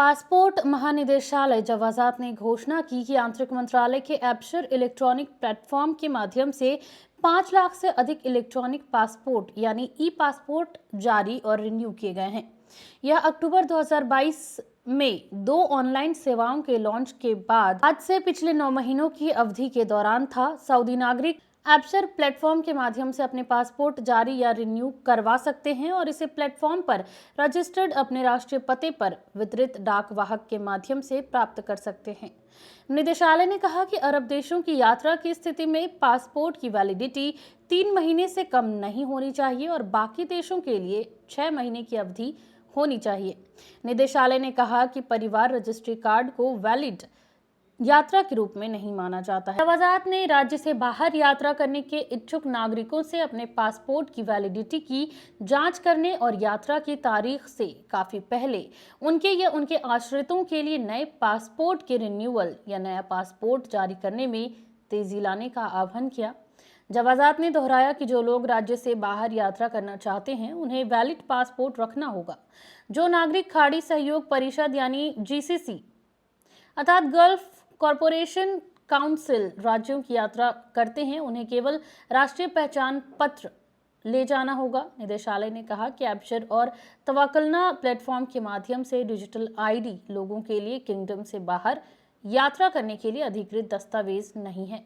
Passport महानिदेशालय जवाजात ने घोषणा की कि आंतरिक मंत्रालय के एबशर इलेक्ट्रॉनिक प्लेटफॉर्म के माध्यम से 5 लाख से अधिक इलेक्ट्रॉनिक पासपोर्ट यानी ई पासपोर्ट जारी और रिन्यू किए गए हैं। यह अक्टूबर 2022 में 2 ऑनलाइन सेवाओं के लॉन्च के बाद आज से पिछले 9 महीनों की अवधि के दौरान था। सऊदी नागरिक एबशर प्लेटफॉर्म के माध्यम से अपने पासपोर्ट जारी या रिन्यू करवा सकते हैं और इसे प्लेटफॉर्म पर रजिस्टर्ड अपने राष्ट्रीय पते पर वितरित डाक वाहक के माध्यम से प्राप्त कर सकते हैं। निदेशालय ने कहा कि अरब देशों की यात्रा की स्थिति में पासपोर्ट की वैलिडिटी 3 महीने से कम नहीं होनी चाहिए और बाकी देशों के लिए 6 महीने की अवधि होनी चाहिए। निदेशालय ने कहा कि परिवार रजिस्ट्री कार्ड को वैलिड यात्रा के रूप में नहीं माना जाता है। जवाजात ने राज्य से बाहर यात्रा करने के इच्छुक नागरिकों से अपने पासपोर्ट की वैलिडिटी की जांच करने और यात्रा की तारीख से काफी पहले उनके या उनके आश्रितों के लिए नए पासपोर्ट के रिन्यूअल या नया पासपोर्ट जारी करने में तेजी लाने का आह्वान किया। जवाजात ने दोहराया कि जो लोग राज्य से बाहर यात्रा करना चाहते हैं उन्हें वैलिड पासपोर्ट रखना होगा। जो नागरिक खाड़ी सहयोग परिषद यानी GCC अर्थात गल्फ कॉरपोरेशन काउंसिल राज्यों की यात्रा करते हैं उन्हें केवल राष्ट्रीय पहचान पत्र ले जाना होगा। निदेशालय ने कहा कि एबशर और तवक्कलना प्लेटफॉर्म के माध्यम से डिजिटल ID लोगों के लिए किंगडम से बाहर यात्रा करने के लिए अधिकृत दस्तावेज नहीं है।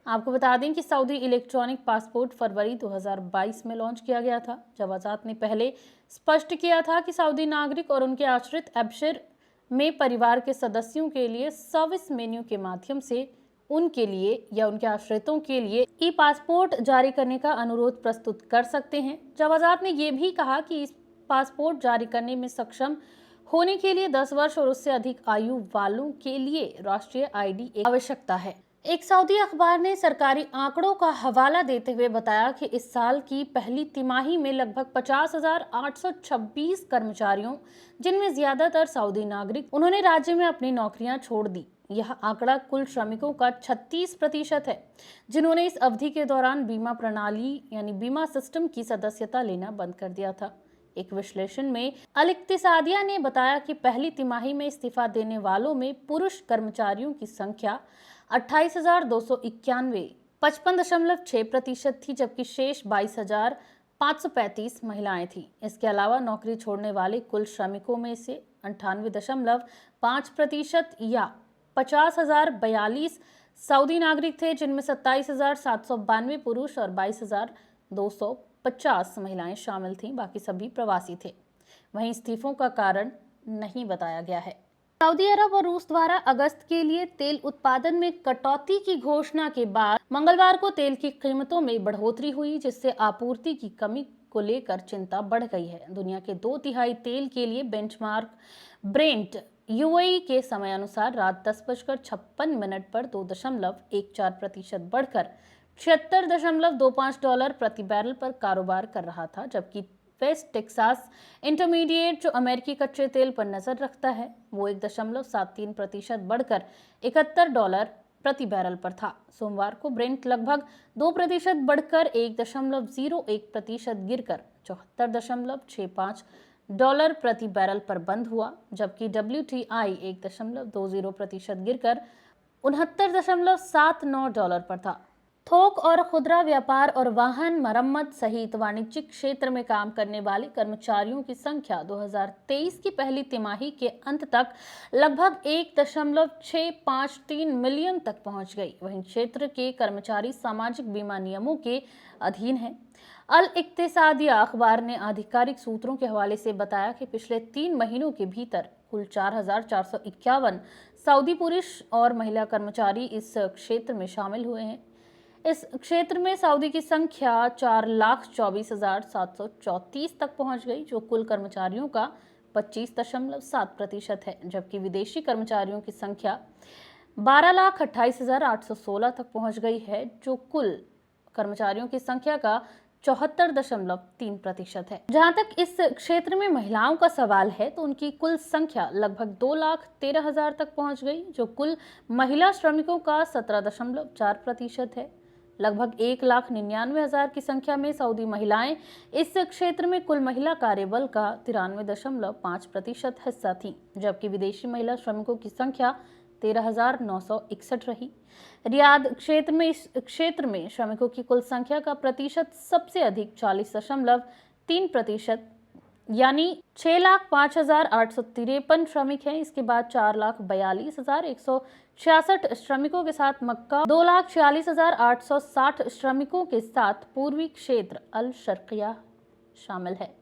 आपको बता दें कि सऊदी इलेक्ट्रॉनिक पासपोर्ट फरवरी 2022 में लॉन्च किया गया था। जवाजात ने पहले स्पष्ट किया था कि सऊदी नागरिक और उनके आश्रित एबशर में परिवार के सदस्यों के लिए सर्विस मेन्यू के माध्यम से उनके लिए या उनके आश्रितों के लिए ई पासपोर्ट जारी करने का अनुरोध प्रस्तुत कर सकते हैं। जवाजात ने यह भी कहा कि इस पासपोर्ट जारी करने में सक्षम होने के लिए 10 वर्ष और उससे अधिक आयु वालों के लिए राष्ट्रीय ID एक आवश्यकता है। एक सऊदी अखबार ने सरकारी आंकड़ों का हवाला देते हुए बताया कि इस साल की पहली तिमाही में लगभग 50,826 कर्मचारियों, जिनमें ज्यादातर सऊदी नागरिक, उन्होंने राज्य में अपनी नौकरियां छोड़ दी। यह आंकड़ा कुल श्रमिकों का 36% है जिन्होंने इस अवधि के दौरान बीमा प्रणाली यानी बीमा सिस्टम की सदस्यता लेना बंद कर दिया था। एक विश्लेषण में अल इक्तिसादिया ने बताया कि पहली तिमाही में इस्तीफा देने वालों में पुरुष कर्मचारियों की संख्या 28,291 55.6% थी, जबकि शेष 22,535 महिलाएं थीं। इसके अलावा नौकरी छोड़ने वाले कुल श्रमिकों में से 98.5% या 50,042 सऊदी नागरिक थे, जिनमें 27,792 पुरुष और 22,250 महिलाएं शामिल थीं। बाकी सभी प्रवासी थे। वहीं इस्तीफों का कारण नहीं बताया गया है। सऊदी अरब और रूस द्वारा अगस्त के लिए तेल उत्पादन में कटौती की घोषणा के बाद मंगलवार को तेल की कीमतों में बढ़ोतरी हुई, जिससे आपूर्ति की कमी को लेकर चिंता बढ़ गई है। दुनिया के 2/3 तेल के लिए बेंचमार्क ब्रेंट UAE के समय अनुसार रात 10:56 पर 2.14% बढ़कर $76.25 प्रति बैरल पर कारोबार कर रहा था, जबकि वेस्ट टेक्सास इंटरमीडिएट, जो अमेरिकी कच्चे तेल पर नजर रखता है, वो 1.73% बढ़कर $71 प्रति बैरल पर था। सोमवार को ब्रेंट लगभग 2% बढ़कर 1.01% गिरकर $74.65 प्रति बैरल पर बंद हुआ, जबकि WTI 1.20% गिरकर $69.79 पर था। थोक और खुदरा व्यापार और वाहन मरम्मत सहित वाणिज्यिक क्षेत्र में काम करने वाले कर्मचारियों की संख्या 2023 की पहली तिमाही के अंत तक लगभग 1.653 मिलियन तक पहुंच गई। वहीं क्षेत्र के कर्मचारी सामाजिक बीमा नियमों के अधीन हैं। अल इक्तिसादिया अखबार ने आधिकारिक सूत्रों के हवाले से बताया कि पिछले 3 महीनों के भीतर कुल 4,451 सऊदी पुरुष और महिला कर्मचारी इस क्षेत्र में शामिल हुए हैं। इस क्षेत्र में सऊदी की संख्या 4,24,734 तक पहुंच गई, जो कुल कर्मचारियों का 25.7% है, जबकि विदेशी कर्मचारियों की संख्या 12,28,816 तक पहुंच गई है, जो कुल कर्मचारियों की संख्या का 74.3% है। जहां तक इस क्षेत्र में महिलाओं का सवाल है तो उनकी कुल संख्या लगभग 2,13,000 तक पहुंच गई, जो कुल महिला श्रमिकों का 17.4% है। लगभग 1,99,000 की संख्या में सऊदी महिलाएं इस क्षेत्र में कुल महिला कार्यबल का 93.5% हिस्सा थीं, जबकि विदेशी महिला श्रमिकों की संख्या 13,961 रही। रियाद क्षेत्र में श्रमिकों की कुल संख्या का प्रतिशत सबसे अधिक 40.3% यानी 6,05,853 श्रमिक हैं। इसके बाद 4,42,166 श्रमिकों के साथ मक्का, 2,46,860 श्रमिकों के साथ पूर्वी क्षेत्र अल शर्किया शामिल है।